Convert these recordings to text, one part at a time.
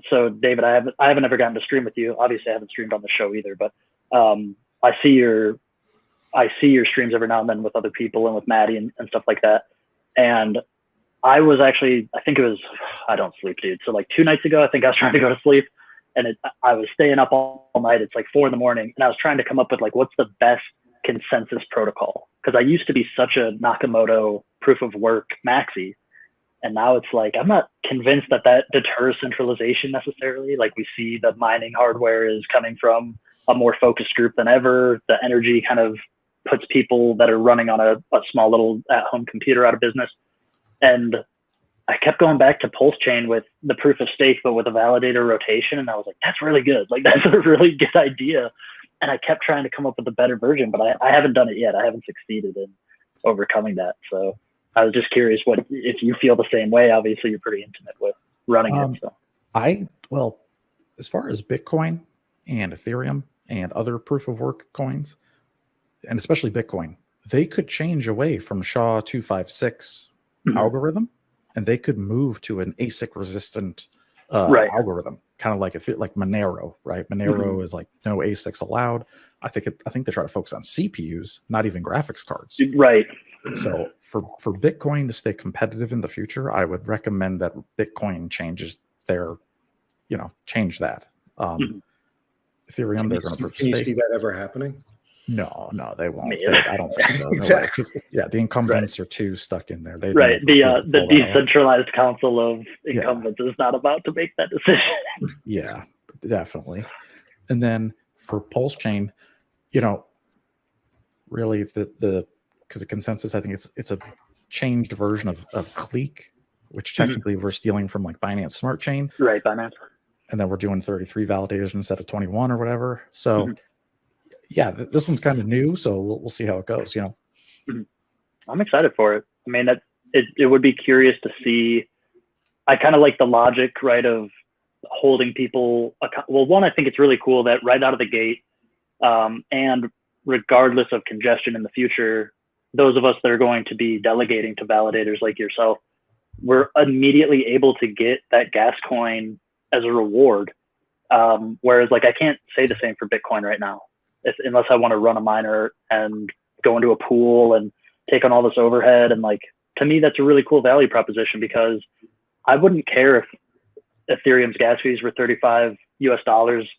so David, I haven't ever gotten to stream with you. Obviously, I haven't streamed on the show either, but I see your streams every now and then with other people and with Maddie and stuff like that. And I was actually, I don't sleep, dude. So like 2 nights ago, I think I was trying to go to sleep, and I was staying up all night. It's like 4 a.m, and I was trying to come up with like, what's the best consensus protocol? Because I used to be such a Nakamoto proof of work maxi. And now it's like, I'm not convinced that deters centralization necessarily. Like, we see the mining hardware is coming from a more focused group than ever. The energy kind of puts people that are running on a small little at-home computer out of business. And I kept going back to Pulse Chain with the proof of stake, but with a validator rotation. And I was like, that's really good. Like, that's a really good idea. And I kept trying to come up with a better version, but I haven't done it yet. I haven't succeeded in overcoming that. So I was just curious if you feel the same way. Obviously, you're pretty intimate with running it. So. Well, as far as Bitcoin and Ethereum and other proof of work coins, and especially Bitcoin, they could change away from SHA-256 algorithm, and they could move to an ASIC resistant algorithm, kind of like Monero, right? Monero is like no ASICs allowed. I think they try to focus on CPUs, not even graphics cards. Right. So for Bitcoin to stay competitive in the future, I would recommend that Bitcoin change that. Ethereum, they're going to prove to stay. Can you see that ever happening? No, they won't. I don't think so. Exactly. The incumbents are too stuck in there. The decentralized council of incumbents is not about to make that decision. Yeah, definitely. And then for Pulse Chain, really because the consensus, I think it's a changed version of Clique, which technically we're stealing from like Binance Smart Chain. Right, Binance. And then we're doing 33 validators instead of 21 or whatever. So this one's kind of new, so we'll see how it goes, I'm excited for it. I mean, it would be curious to see. I kind of like the logic, right, of holding people. Well, one, I think it's really cool that right out of the gate, and regardless of congestion in the future, those of us that are going to be delegating to validators like yourself, we're immediately able to get that gas coin as a reward. Whereas like I can't say the same for Bitcoin right now, unless I want to run a miner and go into a pool and take on all this overhead. And like, to me, that's a really cool value proposition, because I wouldn't care if Ethereum's gas fees were $35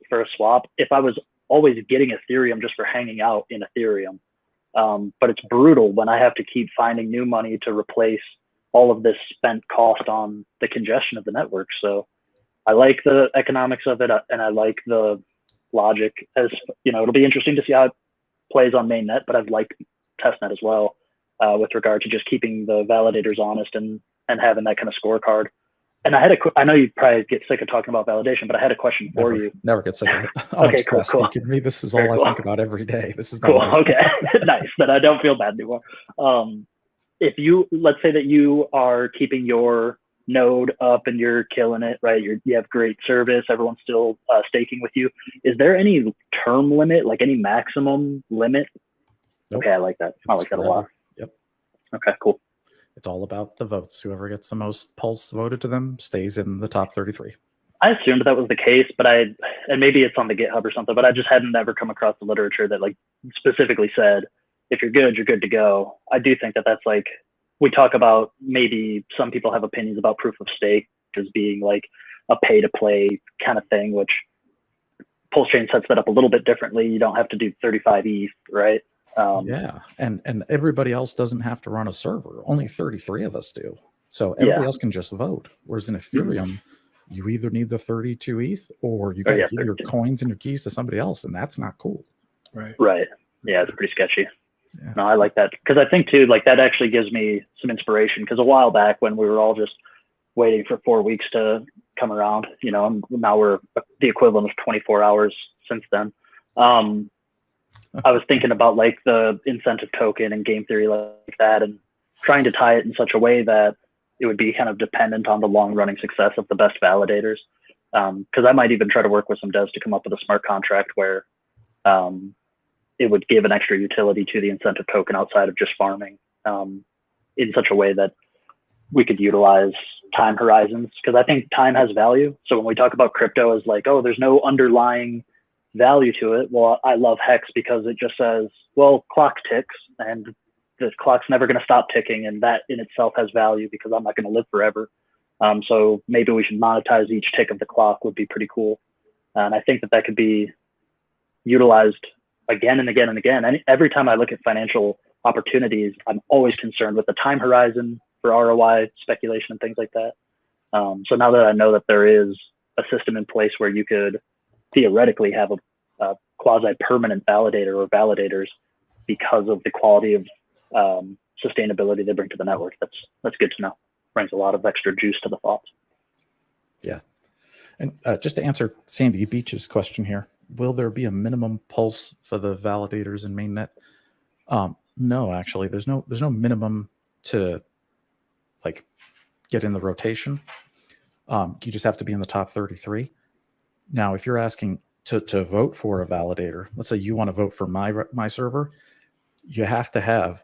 for a swap if I was always getting Ethereum just for hanging out in Ethereum. But it's brutal when I have to keep finding new money to replace all of this spent cost on the congestion of the network. So I like the economics of it, and I like the logic. As it'll be interesting to see how it plays on mainnet, but I'd like testnet as well, with regard to just keeping the validators honest and having that kind of scorecard. And I know you probably get sick of talking about validation, but I had a question for you. Never get sick of it. Okay, cool. You kidding me? This is all I think about every day. This is cool. Okay, nice. Then I don't feel bad anymore. Let's say that you are keeping your node up and you're killing it, right? You have great service. Everyone's still staking with you. Is there any term limit, like any maximum limit? Nope. Okay, I like that. I like that a lot. Yep. Okay, cool. It's all about the votes. Whoever gets the most pulse voted to them stays in the top 33. I assumed that was the case, but and maybe it's on the GitHub or something, but I just hadn't ever come across the literature that like specifically said, if you're good to go. I do think that that's like, we talk about, maybe some people have opinions about proof of stake as being like a pay to play kind of thing, which Pulse Chain sets that up a little bit differently. You don't have to do 35 ETH, right? And everybody else doesn't have to run a server. Only 33 of us do. So everybody else can just vote. Whereas in Ethereum, you either need the 32 ETH or you got to give your coins and your keys to somebody else, and that's not cool. Right. Yeah, it's pretty sketchy. Yeah. No, I like that, because I think too, like that actually gives me some inspiration, because a while back when we were all just waiting for 4 weeks to come around, and now we're the equivalent of 24 hours since then. I was thinking about like the incentive token and game theory like that, and trying to tie it in such a way that it would be kind of dependent on the long running success of the best validators. Because I might even try to work with some devs to come up with a smart contract where it would give an extra utility to the incentive token outside of just farming, in such a way that we could utilize time horizons, because I think time has value. So when we talk about crypto as like, oh, there's no underlying value to it. Well, I love Hex because it just says, well, clock ticks and the clock's never going to stop ticking. And that in itself has value because I'm not going to live forever. So maybe we should monetize each tick of the clock would be pretty cool. And I think that that could be utilized again and again and again. And every time I look at financial opportunities, I'm always concerned with the time horizon for ROI speculation and things like that. So now that I know that there is a system in place where you could theoretically have a quasi-permanent validator or validators because of the quality of sustainability they bring to the network, that's good to know. Brings a lot of extra juice to the thoughts. Yeah. And just to answer Sandy Beach's question here, will there be a minimum pulse for the validators in mainnet? No, actually, there's no minimum to like get in the rotation. You just have to be in the top 33. Now, if you're asking to vote for a validator, let's say you want to vote for my server, you have to have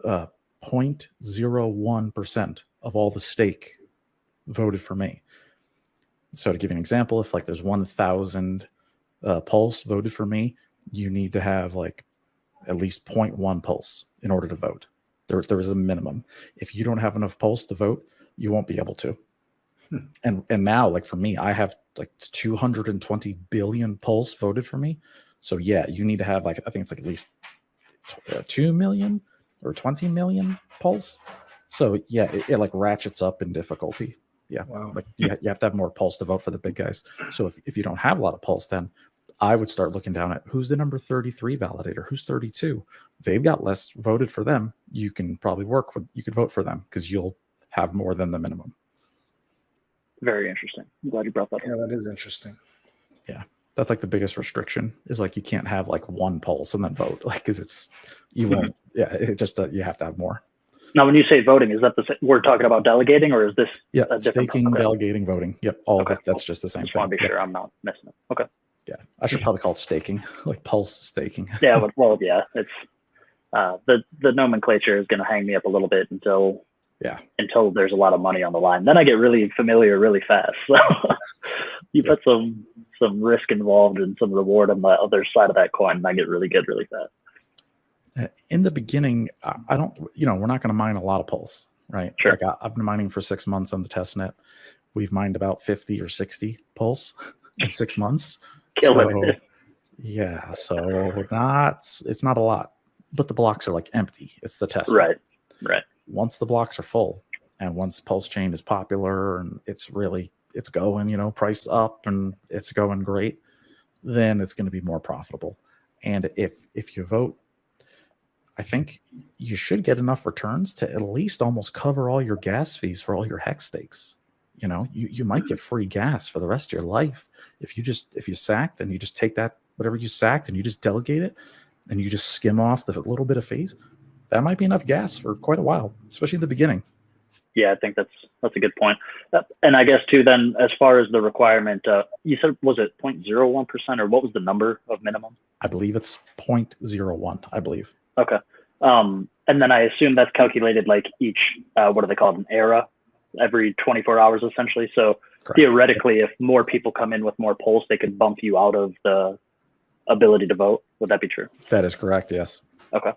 0.01% of all the stake voted for me. So to give you an example, if like there's 1,000 pulse voted for me, you need to have like at least 0.1 pulse in order to vote. There is a minimum. If you don't have enough pulse to vote, you won't be able to. And now, like for me, I have like 220 billion pulse voted for me. So yeah, you need to have like, I think it's like at least 2 million or 20 million pulse. So yeah, it like ratchets up in difficulty. Yeah, Wow. like you have to have more pulse to vote for the big guys. So if you don't have a lot of pulse, then I would start looking down at who's the number 33 validator, who's 32. They've got less voted for them. You can probably you could vote for them because you'll have more than the minimum. Very interesting. I'm glad you brought that up. Yeah, that is interesting. Yeah, that's like the biggest restriction is like you can't have like one pulse and then vote, like because you won't. Yeah, it just you have to have more. Now, when you say voting, is that we're talking about delegating, or is this Yeah, a different? staking, Okay. delegating, voting. Yep, all Okay. that's just the same Just thing. want to be sure I'm not missing it. Okay. Yeah, I should probably call it staking, like pulse staking. Yeah, well, yeah, it's the nomenclature is going to hang me up a little bit until there's a lot of money on the line. Then I get really familiar really fast. So you put some risk involved and some reward on the other side of that coin, and I get really good really fast. In the beginning, I don't, we're not going to mine a lot of pulse, right? Sure. Like I've been mining for 6 months on the test net. We've mined about 50 or 60 pulse in 6 months. Killing it. Yeah, so it's not a lot, but the blocks are like empty. It's the test. Right. Once the blocks are full and once Pulse Chain is popular and it's going, price up and it's going great, then it's going to be more profitable. And if you vote, I think you should get enough returns to at least almost cover all your gas fees for all your hex stakes. You might get free gas for the rest of your life if you sacked and you just take that whatever you sacked and you just delegate it and you just skim off the little bit of fees. That might be enough gas for quite a while, especially in the beginning. Yeah, I think that's a good point. And I guess too, then as far as the requirement, you said, was it 0.01% or what was the number of minimum? I believe it's 0.01, I believe. Okay. And then I assume that's calculated like each, what do they call it, an era, every 24 hours essentially. So correct. Theoretically, if more people come in with more polls, they could bump you out of the ability to vote. Would that be true? That is correct. Yes. Okay.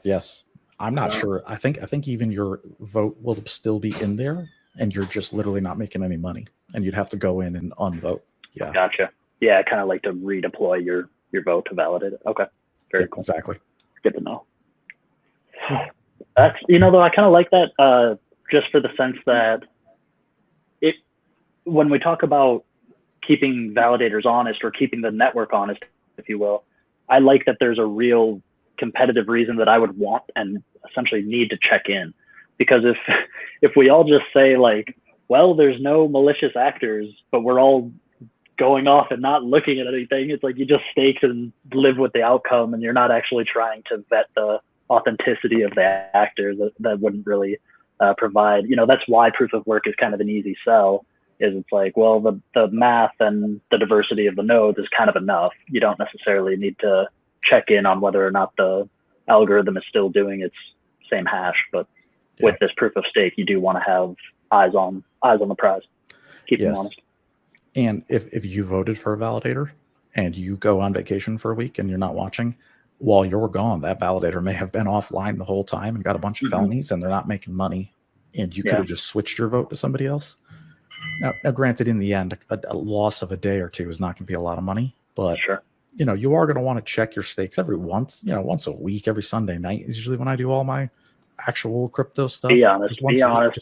Yes. I'm not sure. I think even your vote will still be in there, and you're just literally not making any money, and you'd have to go in and unvote. Yeah. Gotcha. Yeah, kind of like to redeploy your vote to validate it. Okay. Very cool. Exactly. Good to know. That's though I kind of like that just for the sense that when we talk about keeping validators honest or keeping the network honest, if you will, I like that there's a real competitive reason that I would want and essentially need to check in, because if we all just say like, well, there's no malicious actors, but we're all going off and not looking at anything, it's like you just stake and live with the outcome, and you're not actually trying to vet the authenticity of the actors. That wouldn't really provide. That's why proof of work is kind of an easy sell. Is it's like, well, the math and the diversity of the nodes is kind of enough. You don't necessarily need to check in on whether or not the algorithm is still doing its same hash. But with this proof of stake, you do want to have eyes on the prize. Keep them honest. And if you voted for a validator and you go on vacation for a week and you're not watching, while you're gone, that validator may have been offline the whole time and got a bunch of felonies and they're not making money. And you could have just switched your vote to somebody else. Now, granted, in the end, a loss of a day or two is not going to be a lot of money, but you are going to want to check your stakes once a week, every Sunday night is usually when I do all my actual crypto stuff. Be honest.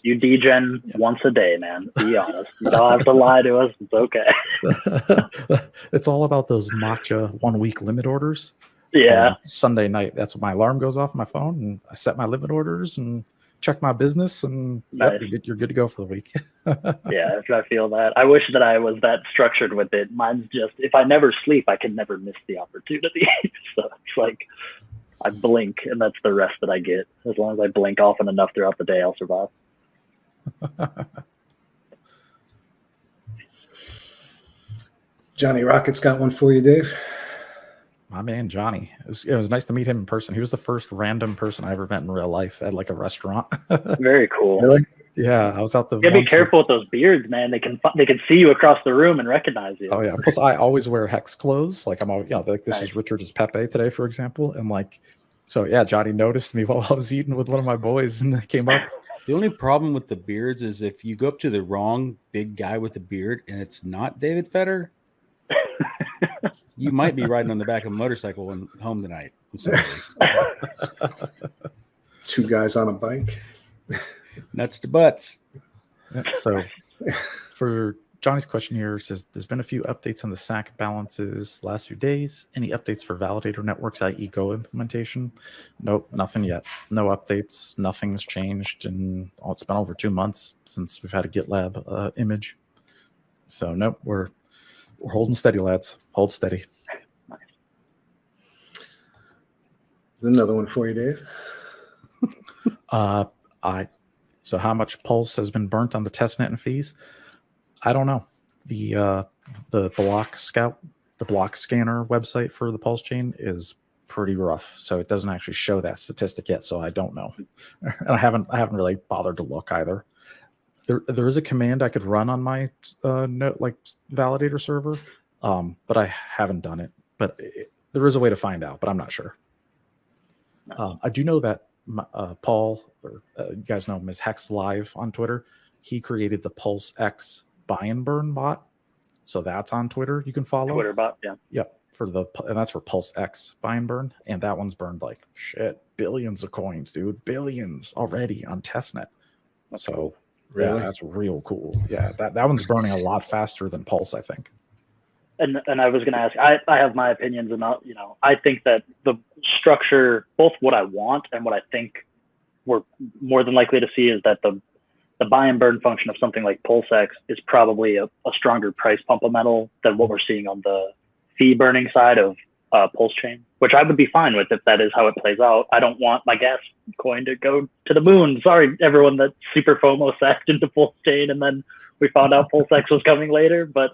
You degen once a day, man. Be honest. You don't have to lie to us. It's okay. It's all about those matcha 1 week limit orders. Yeah. Sunday night, that's when my alarm goes off my phone and I set my limit orders and check my business and you're good to go for the week. Yeah, I feel that. I wish that I was that structured with it. Mine's just, if I never sleep, I can never miss the opportunity. So it's like I blink and that's the rest that I get. As long as I blink often enough throughout the day, I'll survive. Johnny Rocket's got one for you, Dave. My man, Johnny. It was nice to meet him in person. He was the first random person I ever met in real life at like a restaurant. Very cool. Really? Yeah, I was out the. You gotta be careful with those beards, man. They can see you across the room and recognize you. Oh yeah. Plus, I always wear hex clothes. Like I'm, like this is Richard's Pepe today, for example, and like, so yeah, Johnny noticed me while I was eating with one of my boys, and they came up. The only problem with the beards is if you go up to the wrong big guy with a beard and it's not David Fetter. You might be riding on the back of a motorcycle and home tonight. Two guys on a bike. Nuts to butts. Yeah, so for Johnny's question here, it says there's been a few updates on the SAC balances last few days. Any updates for validator networks, i.e. Go implementation? Nope, nothing yet. No updates. Nothing's changed. And it's been over 2 months since we've had a GitLab image. So nope, we're holding steady, lads. Hold steady. There's another one for you, Dave. So how much Pulse has been burnt on the testnet and fees? I don't know. The block scout, the block scanner website for the Pulse chain is pretty rough. So it doesn't actually show that statistic yet. So I don't know. And I haven't really bothered to look either. There is a command I could run on my validator server, but I haven't done it. But there is a way to find out, but I'm not sure. I do know that Paul, or you guys know him as Hex Live on Twitter. He created the Pulse X buy and burn bot, so that's on Twitter. You can follow Twitter bot, yeah. Yep, and that's for Pulse X buy and burn, and that one's burned like shit, billions of coins, dude, billions already on testnet. That's so. Cool. Really? Yeah, that's real cool. Yeah, that one's burning a lot faster than Pulse, I think. And I was going to ask, I have my opinions about, I think that the structure, both what I want and what I think we're more than likely to see is that the buy and burn function of something like PulseX is probably a stronger price pumpamental than what we're seeing on the fee burning side of Pulse Chain, which I would be fine with if that is how it plays out. I don't want my gas coin to go to the moon. Sorry, everyone that super FOMO sacked into Pulse Chain and then we found out PulseX was coming later. But,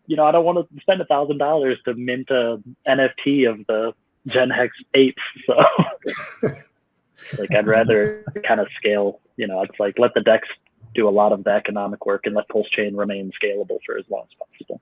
I don't want to spend $1,000 to mint a NFT of the Gen Hex 8. So I'd rather kind of scale, it's like let the DEX do a lot of the economic work and let Pulse Chain remain scalable for as long as possible.